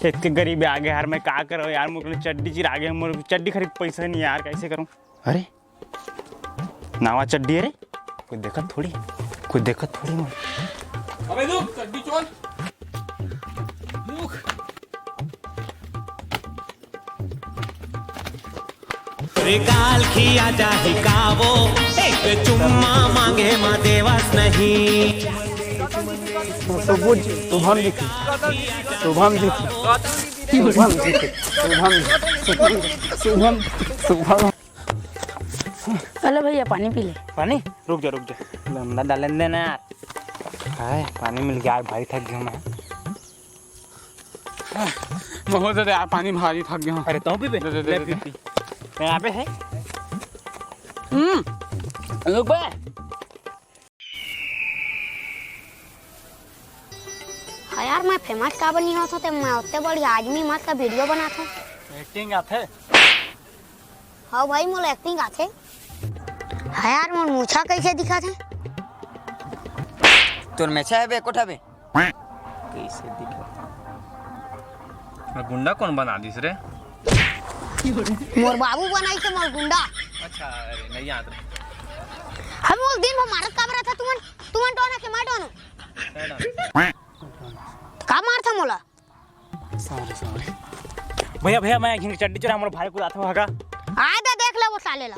इतने गरीब आ गए यार, मैं क्या करूँ यार, मुझे चड्डी चिरा गए, मुझे चड्डी खरीद पैसा नहीं यार, कैसे करूँ। अरे नावा चड्डी, अरे कोई देखत थोड़ी मैं। अबे रुक, चड्डी चोल रुक। रिकाल किया जाहि कावो, एक चुम्मा मांगे माँ देवास नहीं। शुभम हेलो भैया, पानी पी ले। पानी रुक जा लंदा डालन देना यार। हाय पानी मिल गया यार, भारी थक गया मैं। बहुत ज़्यादा यार पानी भारी थक गया। अरे तो पी पी मैं यहाँ पे है। लोग बे हाँ यार, मैं फेमस का बनी होता तो मैं उतने बड़ी आदमी मत का वीडियो बनाता हूँ। एक्टिंग आते। हाँ भाई, मोला एक्टिंग आते। हाँ यार, मोर मूछा कैसे दिखा थे? तोर मेछा है बे कोठा बे कैसे दिखा? मैं गुंडा कौन बना दिस रे? मोर बाबू बनाई थे मोर गुंडा। अच्छा अरे नहीं याद रहे। हम उस दिन वो मारत का बरा था, तुमन टोना के मैं टोनो का मार था मोला। सॉरी भैया मैं घिन चड्डी चुरा मोर भाई को आता होगा। आए तो देख ले वो साले ला।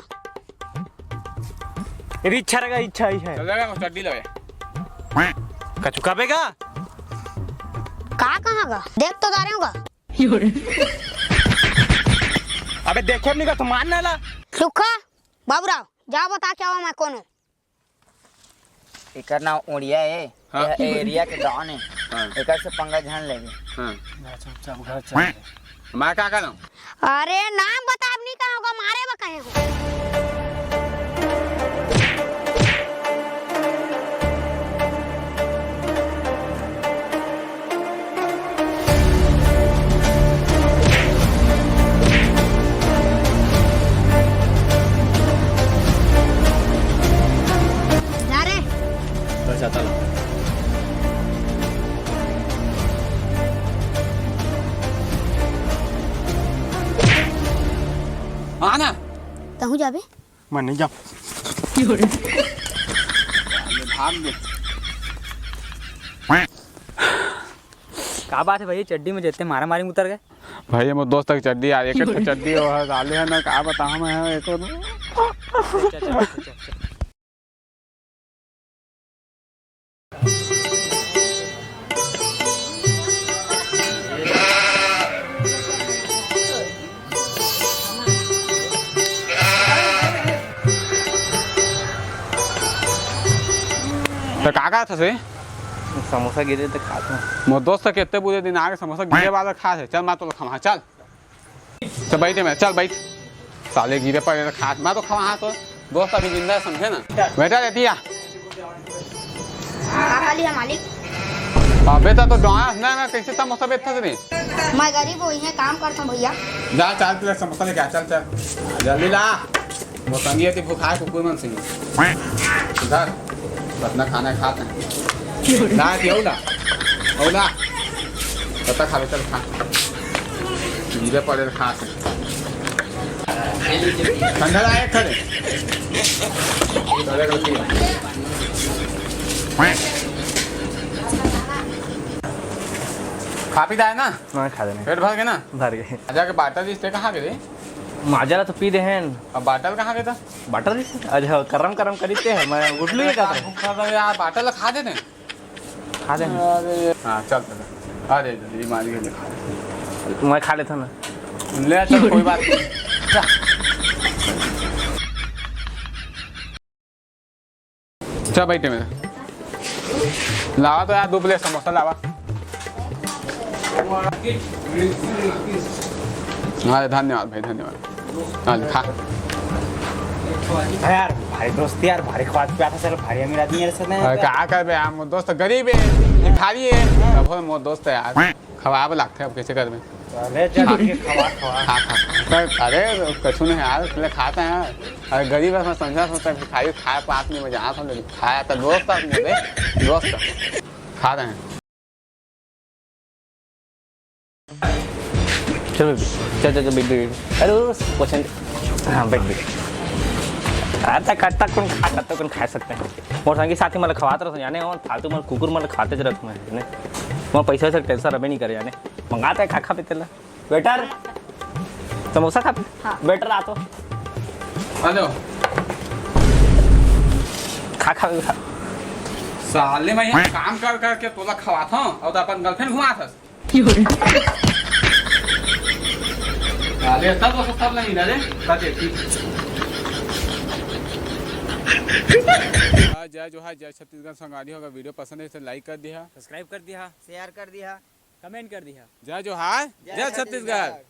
ये इच्छा रहेगा, इच्छा ही है। चल जाएगा चड्डी लगे कछु कबेगा कहाँ का देख तो जा रहे होगा। अबे देखो नहीं का तो मारने ला। सुखा बाबूराव, जा बता क्या हुआ मैं कौन हूँ। एकर नाम ओड़िया है। हाँ? यह एरिया के डॉन है। हाँ। एकर से पंगा झान लेगे। हाँ मैं क्या कर रहा हूँ? अरे नाम बता, अब नहीं कहा होगा, मारे बा कहे हो। जा रे। जाता ला। आना कहूँ जाबे? मैं नहीं जा। भाग दे। क्या बात है भैया, चड्डी में जितने मारा मारी उतर गए। भाई मोर दोस्त की चड्डी यार, एक चड्डी और डाले है ना, क्या बताऊं मैं एक तो काका था से समोसा गिरे तो खाता हूँ। मोर दोस्त के इतने बुरे दिन आगे समोसा गिरे वाला खा है। चल मैं तो खा, चल चल बैठे मैं, चल बैठ। साले गिरे पड़े खा, मैं तो खवा। तो दोस्त अभी जिंदा है, समझे ना। बेटा रहती है खाली है मालिक। बेटा तो डॉया ना, मैं कैसे समोसा बेचता थे। मैं गरीब हूँ, यहाँ काम करता हूँ भैया। जा चार प्लेट समोसा लेके आ, चल चल जल्दी ला। वो संगी है भूखा है कुकुर मन सिंह इधर अपना खाना खाते हैं। ला औला औला पता खा ले, चल खा। गिरे पड़े खा से ठंडा लाए खड़े खा पी है ना। मैं खा देने पेट भर गए ना। भर गए। जाके बाटल रिश्ते कहाँ गए? माजरा तो पी दे हैं। अब बाटल कहाँ गए था? बटर अच्छा करम करीते हैं। मैं उठलू ये का यार बाटल खा देते खा दे। अरे हाँ चल चल। अरे ये मारी गई खा मैं खा लेता ना। ले चल, कोई बात नहीं। चल बैठे मेरे लावा तो यार 2 प्लेट समोसा लावा। अरे धन्यवाद भाई, धन्यवाद। हाँ खा। यार भारी दोस्त यार, भारी ख्वाब पे आता, चलो भारी अमीर आदमी यार साथ में। क्या कर बे यार, मोर दोस्त गरीब है, भिखारी है। अब मोर दोस्त है यार, खवाब लगते अब कैसे कर में। अरे चल के खवा खा खा। अरे कछु नहीं यार, इसलिए खाते हैं। अरे गरीब है, समझा सोचता भिखारी खाए पास नहीं मजा आता, खाया तो दोस्त दोस्त खा रहे हैं। चल चल बैठ अरे क्वेश्चन हाँ बैठ आता करता कौन खा सकते हैं मोर संगी साथी मतलब खवाते रहो जाने और फालतू मतलब कुकुर मतलब खाते ज रहते मैं वहाँ पैसा से टेंशन रबे नहीं करे जाने मंगाते है खा पे तेला वेटर समोसा खा वेटर आ तो हेलो खा साले मैं यहाँ काम कर करके तोला खवाता हूँ और तो अपन गर्लफ्रेंड घुमाता साले सब नहीं डरे सचे ठीक जय जोहार जय छत्तीसगढ़ संगारी होगा वीडियो पसंद है तो लाइक कर दिया सब्सक्राइब कर दिया शेयर कर दिया कमेंट कर दिया जय जोहार जय छत्तीसगढ़।